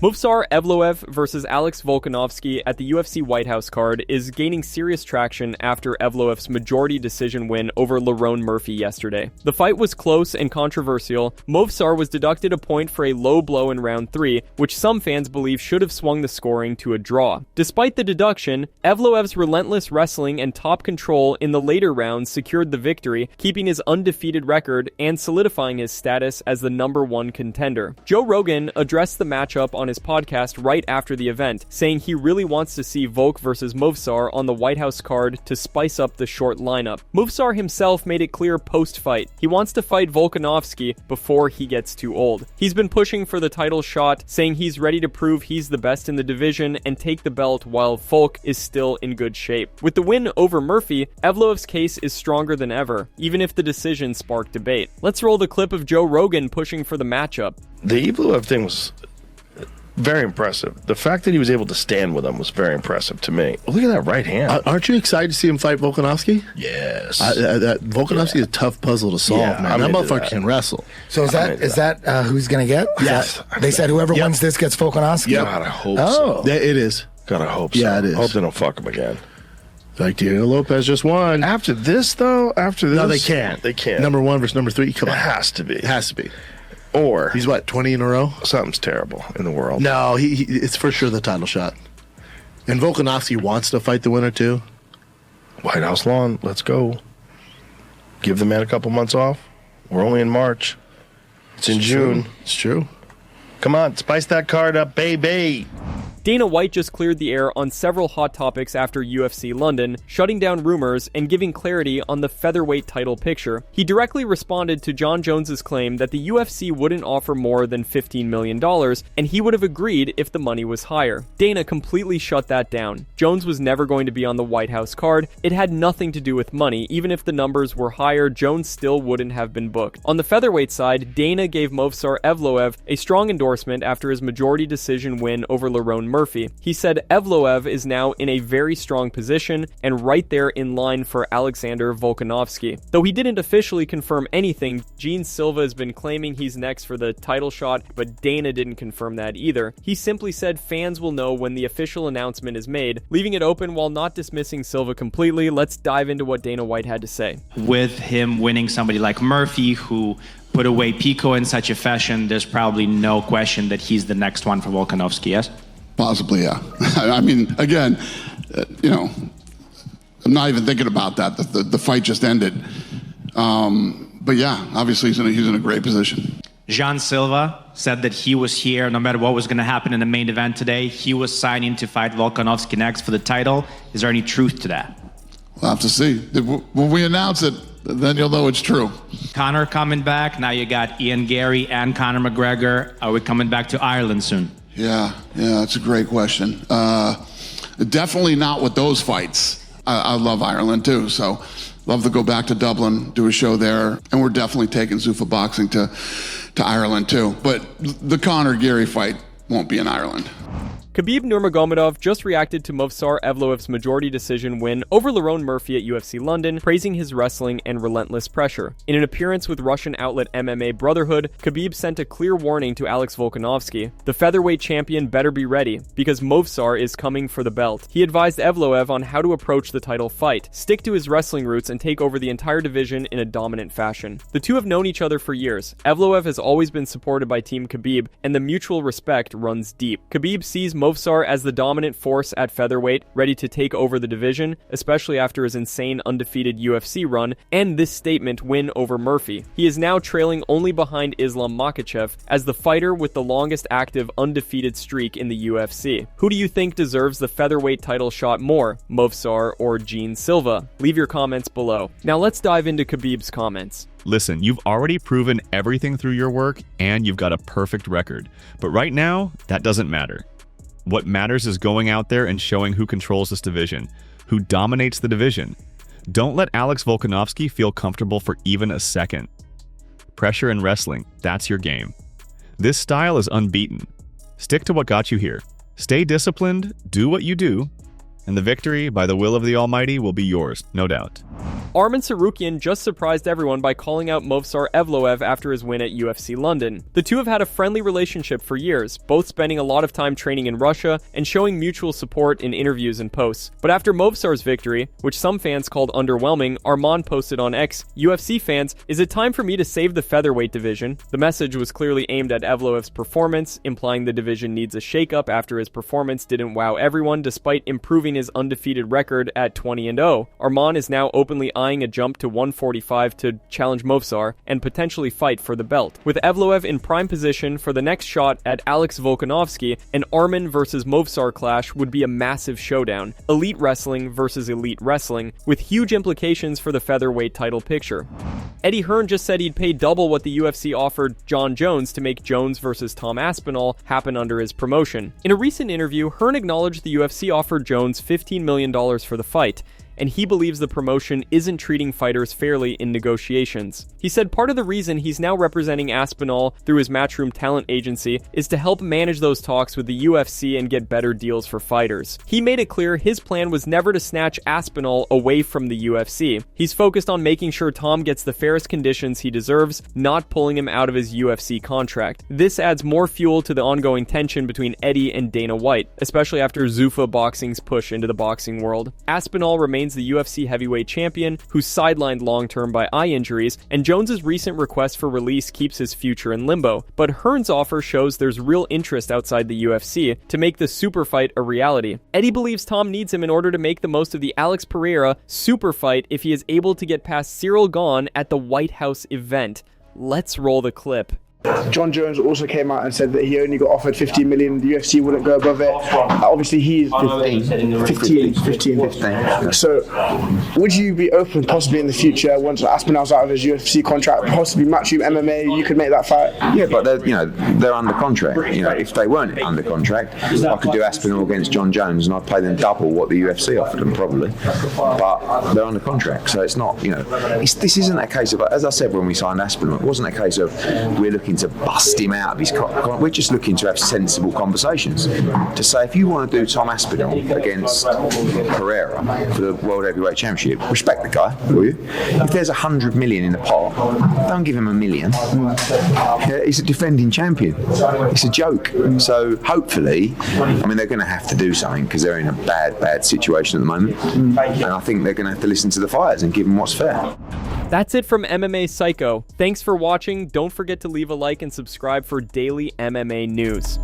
Movsar Evloev versus Alex Volkanovski at the UFC White House card is gaining serious traction after Evloev's majority decision win over Lerone Murphy yesterday. The fight was close and controversial. Movsar was deducted a point for a low blow in round 3, which some fans believe should have swung the scoring to a draw. Despite the deduction, Evloev's relentless wrestling and top control in the later rounds secured the victory, keeping his undefeated record and solidifying his status as the #1 contender. Joe Rogan addressed the matchup on his podcast right after the event, saying he really wants to see Volk versus Movsar on the White House card to spice up the short lineup. Movsar himself made it clear post-fight he wants to fight Volkanovski before he gets too old. He's been pushing for the title shot, saying he's ready to prove he's the best in the division and take the belt while Volk is still in good shape. With the win over Murphy, Evloev's case is stronger than ever, even if the decision sparked debate. Let's roll the clip of Joe Rogan pushing for the matchup. The Evloev thing was very impressive. The fact that he was able to stand with him was very impressive to me. Look at that right hand. Aren't you excited to see him fight Volkanovski? Yes. Volkanovski is a tough puzzle to solve, man. That motherfucker can wrestle. So is that who's going to get? Yes. They said whoever wins this gets Volkanovski? Yeah, God, I hope so. Yeah, it is. God, I hope so. Yeah, it is. Hope they don't fuck him again. Like Diego Lopez just won. After this, though? No, they can't. They can't. #1 versus #3? Come on. It has to be. It has to be. Or he's what, 20 in a row? Something's terrible in the world. No, it's for sure the title shot. And Volkanovski wants to fight the winner too. White House lawn, let's go. Give the man a couple months off. We're only in March. It's in June. It's true. Come on, spice that card up, baby. Dana White just cleared the air on several hot topics after UFC London, shutting down rumors and giving clarity on the featherweight title picture. He directly responded to John Jones's claim that the UFC wouldn't offer more than $15 million, and he would have agreed if the money was higher. Dana completely shut that down. Jones was never going to be on the White House card. It had nothing to do with money. Even if the numbers were higher, Jones still wouldn't have been booked. On the featherweight side, Dana gave Movsar Evloev a strong endorsement after his majority decision win over Lerone Murphy. He said Evloev is now in a very strong position and right there in line for Alexander Volkanovski. Though he didn't officially confirm anything, Silva has been claiming he's next for the title shot, but Dana didn't confirm that either. He simply said fans will know when the official announcement is made, leaving it open while not dismissing Silva completely. Let's dive into what Dana White had to say. With him winning somebody like Murphy, who put away Pico in such a fashion, there's probably no question that he's the next one for Volkanovski, yes? Possibly, yeah. I mean, again, I'm not even thinking about that. The fight just ended. But yeah, obviously he's in a great position. Silva said that he was here no matter what was going to happen in the main event today. He was signing to fight Volkanovski next for the title. Is there any truth to that? We'll have to see. When we announce it, then you'll know it's true. Conor coming back. Now you got Ian Gary and Conor McGregor. Are we coming back to Ireland soon? Yeah, that's a great question. Definitely not with those fights. I love Ireland too, so love to go back to Dublin, do a show there, and we're definitely taking Zuffa Boxing to Ireland too. But the Conor Gary fight won't be in Ireland. Khabib Nurmagomedov just reacted to Movsar Evloev's majority decision win over Lerone Murphy at UFC London, praising his wrestling and relentless pressure. In an appearance with Russian outlet MMA Brotherhood, Khabib sent a clear warning to Alex Volkanovski. The featherweight champion better be ready, because Movsar is coming for the belt. He advised Evloev on how to approach the title fight, stick to his wrestling roots and take over the entire division in a dominant fashion. The two have known each other for years. Evloev has always been supported by Team Khabib, and the mutual respect runs deep. Khabib sees Movsar as the dominant force at featherweight, ready to take over the division, especially after his insane undefeated UFC run, and this statement win over Murphy. He is now trailing only behind Islam Makhachev as the fighter with the longest active undefeated streak in the UFC. Who do you think deserves the featherweight title shot more, Movsar or Silva? Leave your comments below. Now let's dive into Khabib's comments. Listen, you've already proven everything through your work, and you've got a perfect record. But right now, that doesn't matter. What matters is going out there and showing who controls this division, who dominates the division. Don't let Alex Volkanovski feel comfortable for even a second. Pressure and wrestling, that's your game. This style is unbeaten. Stick to what got you here. Stay disciplined, do what you do, and the victory, by the will of the Almighty, will be yours, no doubt. Arman Tsarukyan just surprised everyone by calling out Movsar Evloev after his win at UFC London. The two have had a friendly relationship for years, both spending a lot of time training in Russia and showing mutual support in interviews and posts. But after Movsar's victory, which some fans called underwhelming, Arman posted on X, "UFC fans, is it time for me to save the featherweight division?" The message was clearly aimed at Evloev's performance, implying the division needs a shakeup after his performance didn't wow everyone despite improving his undefeated record at 20-0. Arman is now openly eyeing a jump to 145 to challenge Movsar and potentially fight for the belt. With Evloev in prime position for the next shot at Alex Volkanovski, an Arman versus Movsar clash would be a massive showdown. Elite wrestling versus elite wrestling, with huge implications for the featherweight title picture. Eddie Hearn just said he'd pay double what the UFC offered John Jones to make Jones versus Tom Aspinall happen under his promotion. In a recent interview, Hearn acknowledged the UFC offered Jones $15 million for the fight, and he believes the promotion isn't treating fighters fairly in negotiations. He said part of the reason he's now representing Aspinall through his Matchroom talent agency is to help manage those talks with the UFC and get better deals for fighters. He made it clear his plan was never to snatch Aspinall away from the UFC. He's focused on making sure Tom gets the fairest conditions he deserves, not pulling him out of his UFC contract. This adds more fuel to the ongoing tension between Eddie and Dana White, especially after Zuffa Boxing's push into the boxing world. Aspinall remains the UFC heavyweight champion, who's sidelined long-term by eye injuries, and Jones's recent request for release keeps his future in limbo. But Hearn's offer shows there's real interest outside the UFC to make the super fight a reality. Eddie believes Tom needs him in order to make the most of the Alex Pereira super fight if he is able to get past Cyril Gane at the White House event. Let's roll the clip. John Jones also came out and said that he only got offered 15 million, the UFC wouldn't go above it. Obviously he's 15. So would you be open possibly in the future, once Aspinall's out of his UFC contract, possibly Matchroom MMA, you could make that fight? Yeah, but they're under contract. If they weren't under contract, I could do Aspinall against John Jones and I'd pay them double what the UFC offered them probably. But they're under contract, so it's not, this isn't a case of, as I said when we signed Aspinall, it wasn't a case of we're looking to bust him out of his contract. We're just looking to have sensible conversations. To say, if you want to do Tom Aspinall against Pereira for the World Heavyweight Championship, respect the guy, will you? If there's 100 million in the pot, don't give him $1 million. He's a defending champion. It's a joke. So hopefully, they're going to have to do something because they're in a bad situation at the moment. And I think they're going to have to listen to the fighters and give them what's fair. That's it from MMA Psycho. Thanks for watching. Don't forget to leave a like and subscribe for daily MMA news.